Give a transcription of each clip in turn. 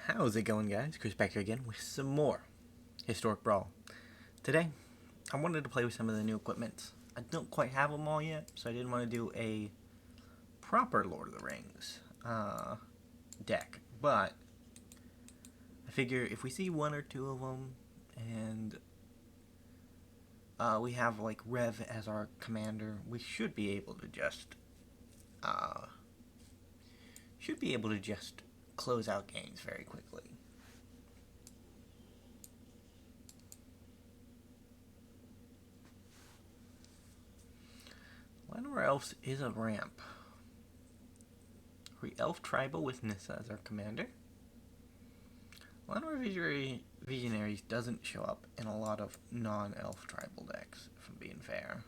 How's it going, guys? Chris back here again with some more Historic Brawl. Today, I wanted to play with some of the new equipment. I don't quite have them all yet, so I didn't want to do a proper Lord of the Rings deck. But I figure if we see one or two of them, and we have like Rev as our commander, we should be able to just close out games very quickly. Llanowar Elves is a ramp. Elf Tribal with Nissa as our commander. Llanowar Visionaries doesn't show up in a lot of non-elf tribal decks, if I'm being fair.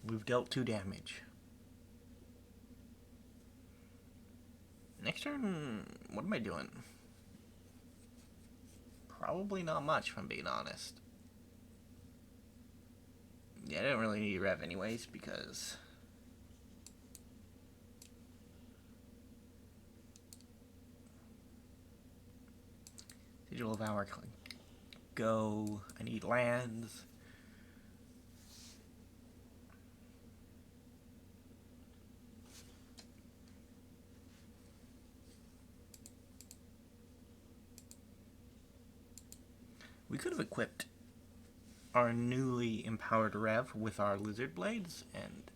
We've dealt 2 damage. Next turn, what am I doing? Probably not much, if I'm being honest. Yeah, I didn't really need Rev anyways, because Sigil of Hour can go. I need lands. We could have equipped our newly empowered Rev with our Lizard Blades and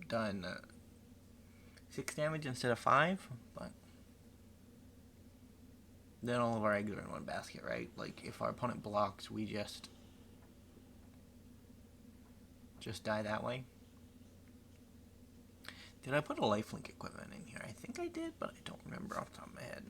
done 6 damage instead of 5, but then all of our eggs are in one basket, right? Like, if our opponent blocks, we just die that way. Did I put a lifelink equipment in here? I think I did, but I don't remember off the top of my head.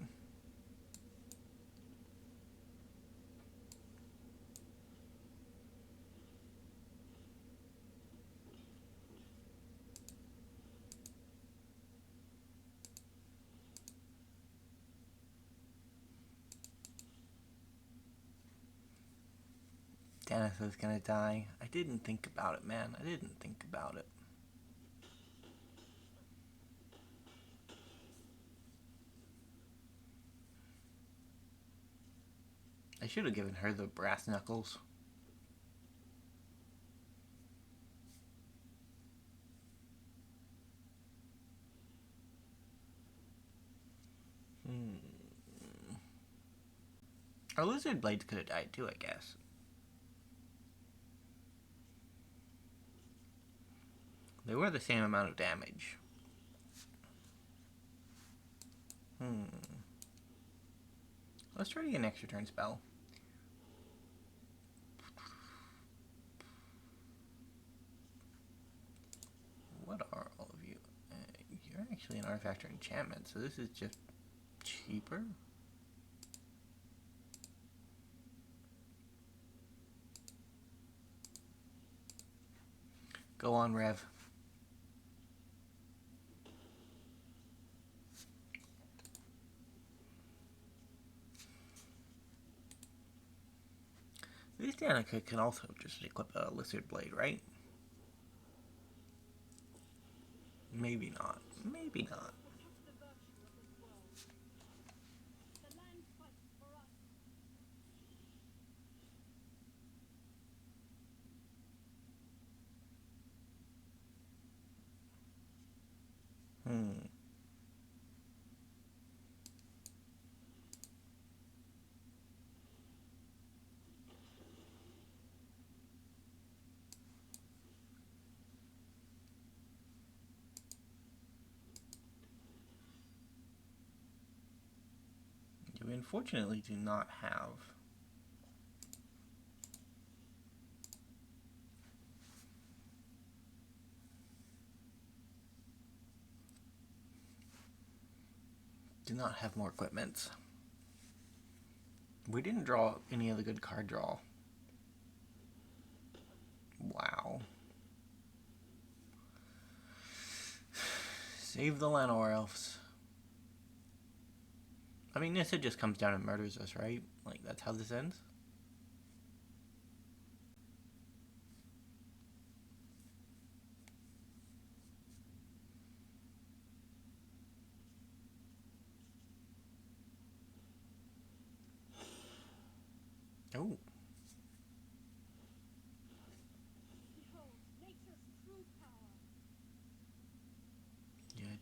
Danitha's gonna die. I didn't think about it, man. I didn't think about it. I should have given her the brass knuckles. Our Lizard Blades could have died too, I guess. They were the same amount of damage. Let's try to get an extra turn spell. What are all of you? You're actually an artifact or enchantment, so this is just cheaper. Go on, Rev. This Danica can also just equip a Lizard Blade, right? Maybe not. Maybe not. We unfortunately do not have more equipment. We didn't draw any of the good card draw. Wow. Save the Llanowar Elves. I mean, Nissa just comes down and murders us, right? Like, that's how this ends?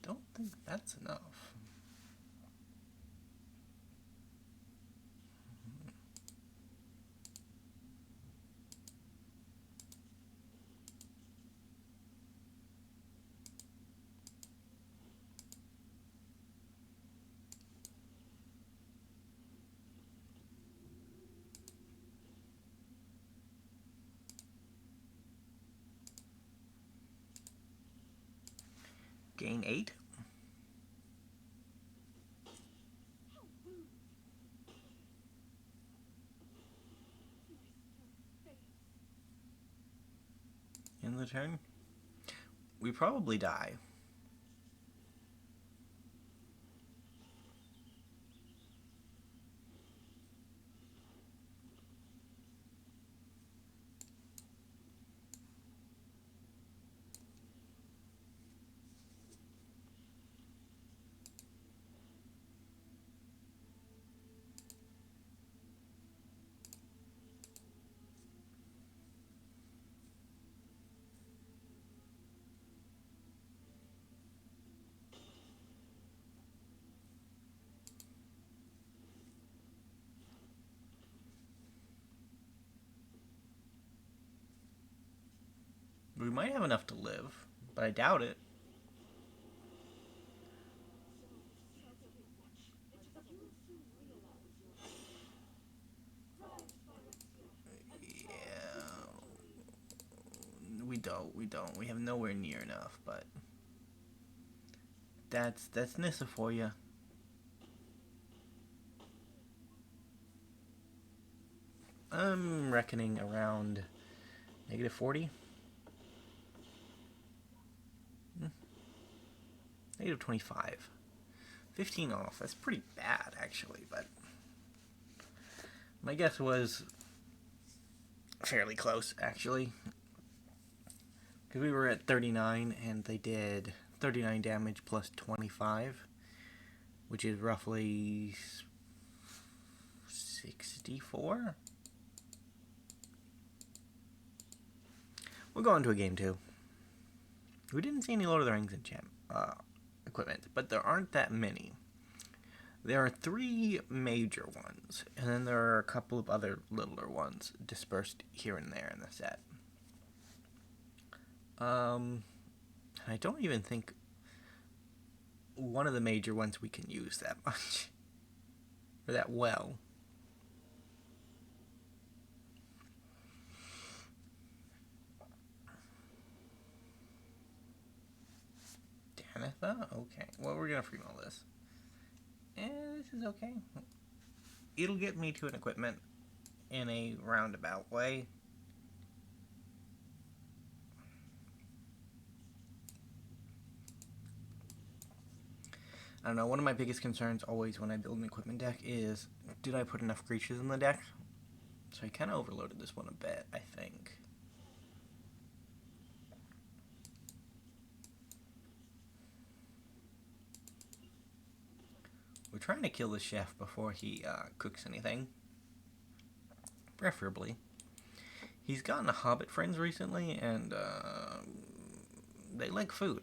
don't think that's enough. Gain 8. In the turn, we probably die. We might have enough to live, but I doubt it. Yeah. We don't. We have nowhere near enough, but that's Nissa for you. I'm reckoning around negative 40. Negative 25. 15 off. That's pretty bad, actually, but my guess was fairly close, actually. Because we were at 39, and they did 39 damage plus 25, which is roughly 64. We'll go on to a game 2. We didn't see any Lord of the Rings equipment, but there aren't that many. There are 3 major ones, and then there are a couple of other littler ones dispersed here and there in the set. I don't even think one of the major ones we can use that much, or that well. Danitha? Okay. Well, we're gonna free all this. And this is okay. It'll get me to an equipment in a roundabout way. I don't know, one of my biggest concerns always when I build an equipment deck is, did I put enough creatures in the deck? So I kind of overloaded this one a bit, I think. We're trying to kill the chef before he cooks anything. Preferably. He's gotten a Hobbit friends recently, and they like food.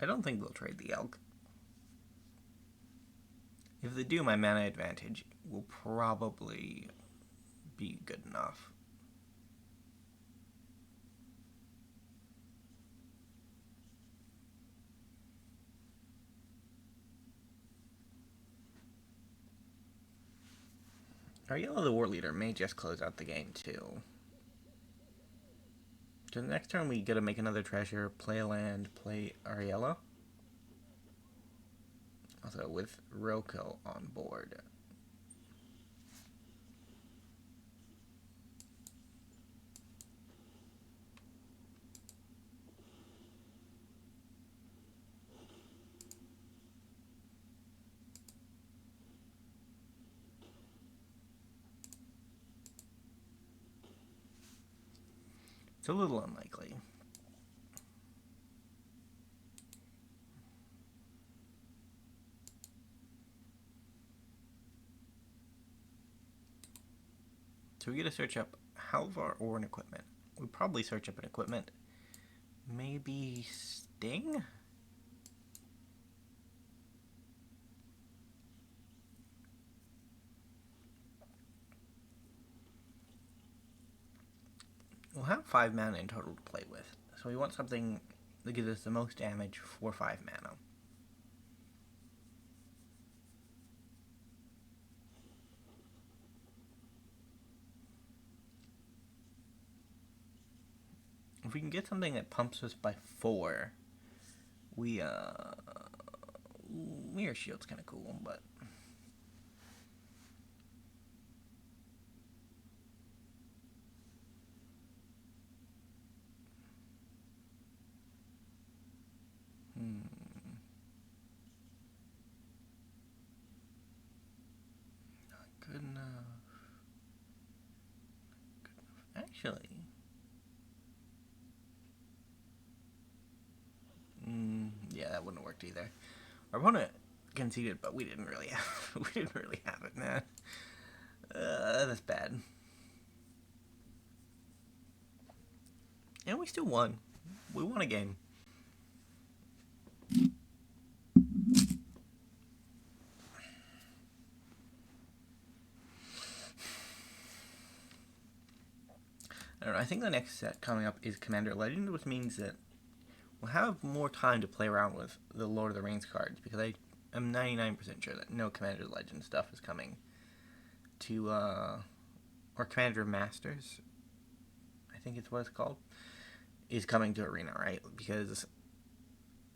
I don't think they'll trade the elk. If they do, my mana advantage will probably be good enough. Our Yellow the War Leader may just close out the game too. So the next turn we gotta make another treasure, play a land, play Ariella. Also with Roko on board. It's a little unlikely. So we get to search up Halvar or an equipment. We probably search up an equipment. Maybe Sting? We'll have 5 mana in total to play with. So we want something that gives us the most damage for 5 mana. If we can get something that pumps us by 4, Mirror Shield's kind of cool, but not good enough. Actually, yeah, that wouldn't have worked either. Our opponent conceded, but we didn't really have it, man. That's bad. And we still won. We won a game. I don't know, I think the next set coming up is Commander Legend, which means that we'll have more time to play around with the Lord of the Rings cards, because I am 99% sure that no Commander Legend stuff is coming to, or Commander Masters, I think it's what it's called, is coming to Arena, right? Because it's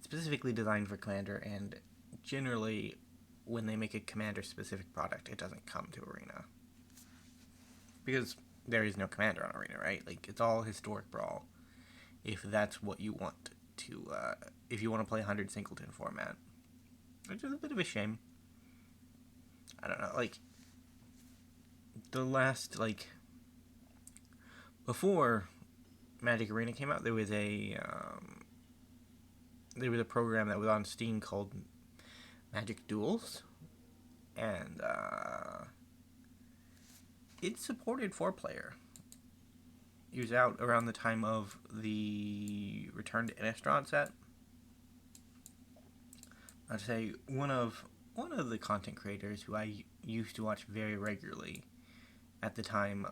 specifically designed for Commander, and generally, when they make a Commander-specific product, it doesn't come to Arena. Because there is no Commander on Arena, right? Like, it's all historic Brawl, if that's what you want to, if you want to play 100 Singleton format. Which is a bit of a shame. I don't know, like, the last, like, before Magic Arena came out, there was a program that was on Steam called Magic Duels, and it supported 4-player. It was out around the time of the Return to Innistrad set. I'd say one of the content creators who I used to watch very regularly at the time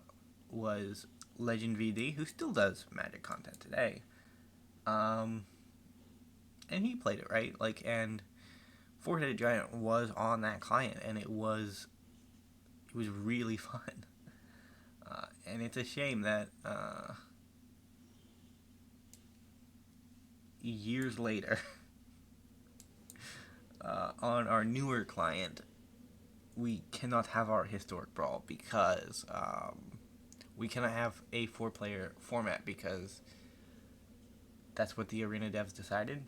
was Legend VD, who still does Magic content today. And he played it, right? Like, and Four-Headed Giant was on that client, and it was really fun. And it's a shame that years later, on our newer client, we cannot have our historic Brawl because we cannot have a 4-player format because that's what the Arena devs decided.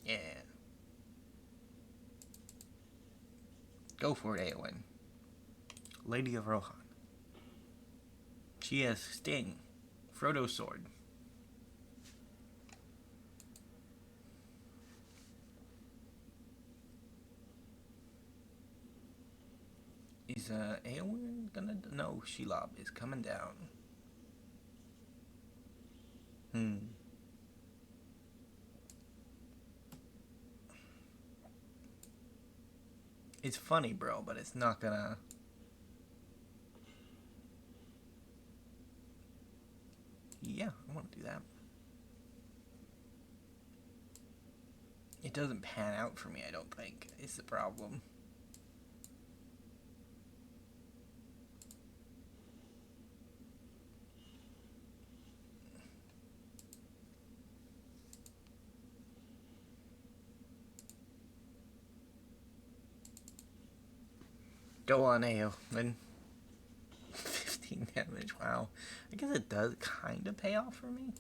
Yeah. Go for it, Éowyn. Lady of Rohan. She has Sting. Frodo's Sword. Is Éowyn gonna... No, Shelob is coming down. It's funny, bro, but it's not gonna... Yeah, I want to do that. It doesn't pan out for me, I don't think. It's the problem. Go on, Éowyn. 15 damage, wow. I guess it does kind of pay off for me.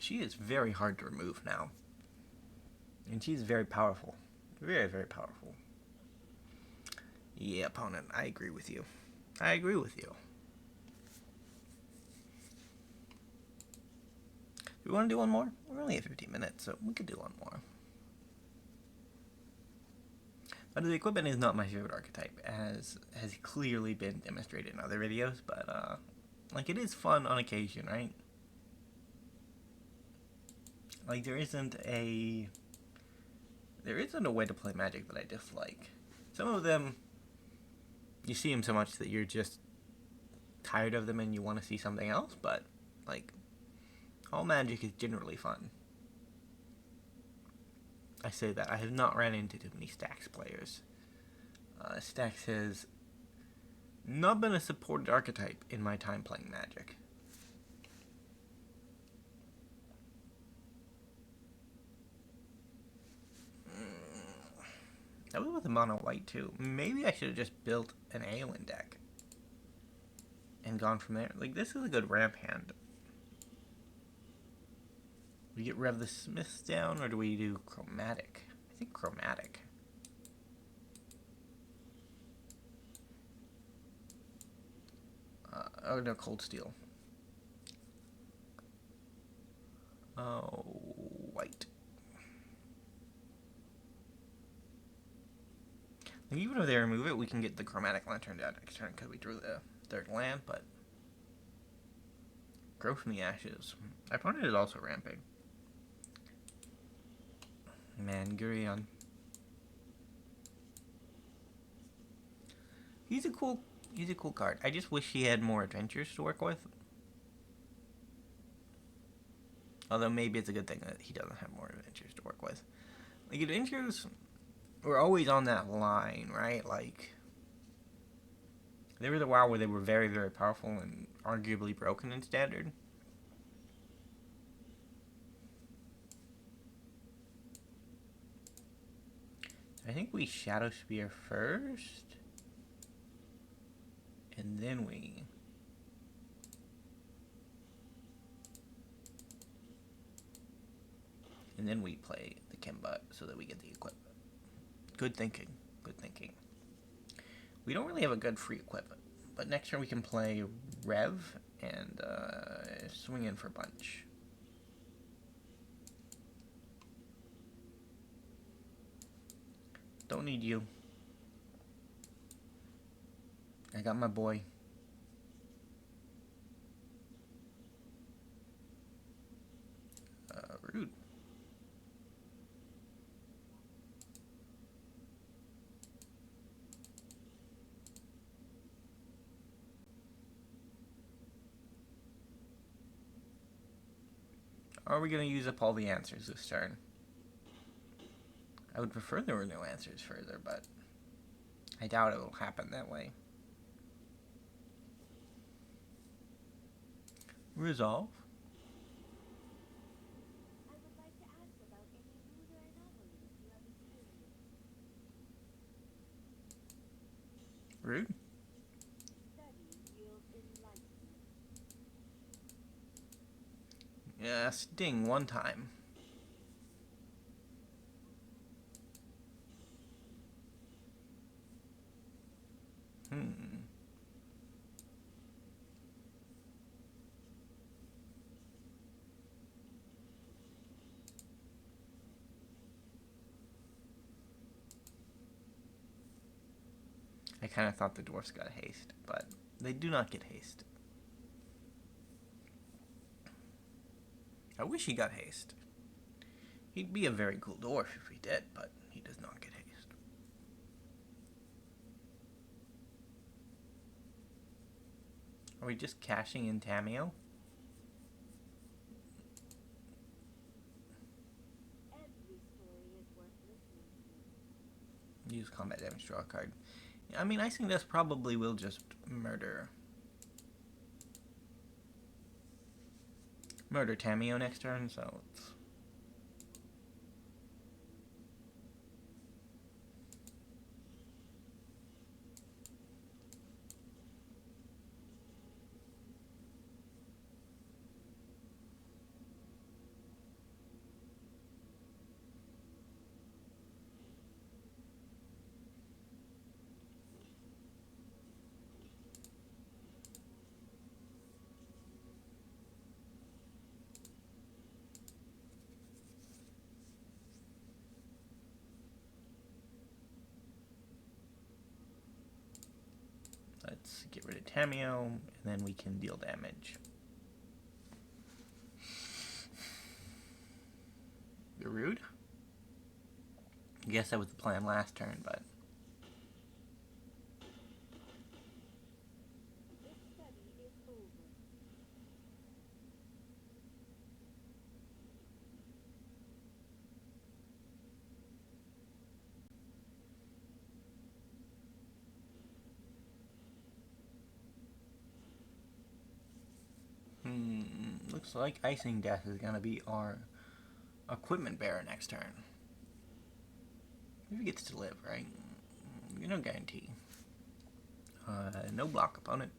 she is very hard to remove now. And she's very powerful. Very, very powerful. Yeah, opponent, I agree with you. I agree with you. Do we want to do one more? We're only at 15 minutes, so we could do one more. But the equipment is not my favorite archetype, as has clearly been demonstrated in other videos, but, like, it is fun on occasion, right? Like, there isn't a way to play Magic that I dislike. Some of them, you see them so much that you're just tired of them and you want to see something else, but, like, all Magic is generally fun. I say that. I have not ran into too many Stacks players. Stacks has not been a supported archetype in my time playing Magic. That was with a mono white too. Maybe I should have just built an Éowyn deck and gone from there. Like, this is a good ramp hand. We get Rev the Smiths down, or do we do Chromatic? I think Chromatic. Oh no, Coldsteel. Oh, white. And even if they remove it, we can get the Chromatic Lantern down next turn because we drew the third land, but Grow from the Ashes. My opponent is also ramping. Man, Gurion. He's a cool card. I just wish he had more adventures to work with. Although maybe it's a good thing that he doesn't have more adventures to work with. Like, adventures were always on that line, right? Like, there was a while where they were very, very powerful and arguably broken in Standard. I think we Shadow Spear first. And then we... And then we play the Kimba so that we get the equipment. Good thinking. Good thinking. We don't really have a good free equipment. But next turn we can play Rev and swing in for Bunch. Don't need you. I got my boy. Rude. Are we going to use up all the answers this turn? I would prefer there were no answers further, but I doubt it will happen that way. Resolve. I would like to ask about any ruder anomalies you have experienced. Rude. Study yields enlightenment. Yeah, sting one time. I kind of thought the dwarfs got haste, but they do not get haste. I wish he got haste. He'd be a very cool dwarf if he did, but he does not get haste. Are we just cashing in Tamiyo? Every story is worth listening to. Use combat damage, draw a card. I mean, Icingdeath probably will just murder Tamiyo next turn, so it's... let's get rid of Tamio, and then we can deal damage. You're rude? I guess that was the plan last turn, but... This study is over. Looks like Icingdeath is going to be our equipment bearer next turn. If he gets to live, right? No guarantee. No block opponent.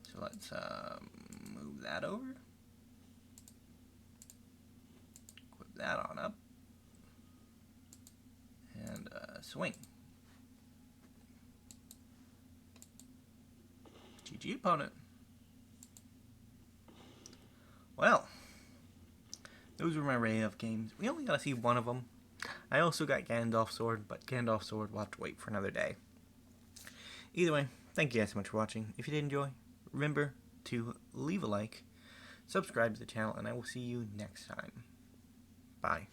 So let's move that over. Equip that on up. And swing. GG opponent. Well, those were my Reyav games. We only got to see one of them. I also got Gandalf's Sword, but Gandalf's Sword will have to wait for another day. Either way, thank you guys so much for watching. If you did enjoy, remember to leave a like, subscribe to the channel, and I will see you next time. Bye.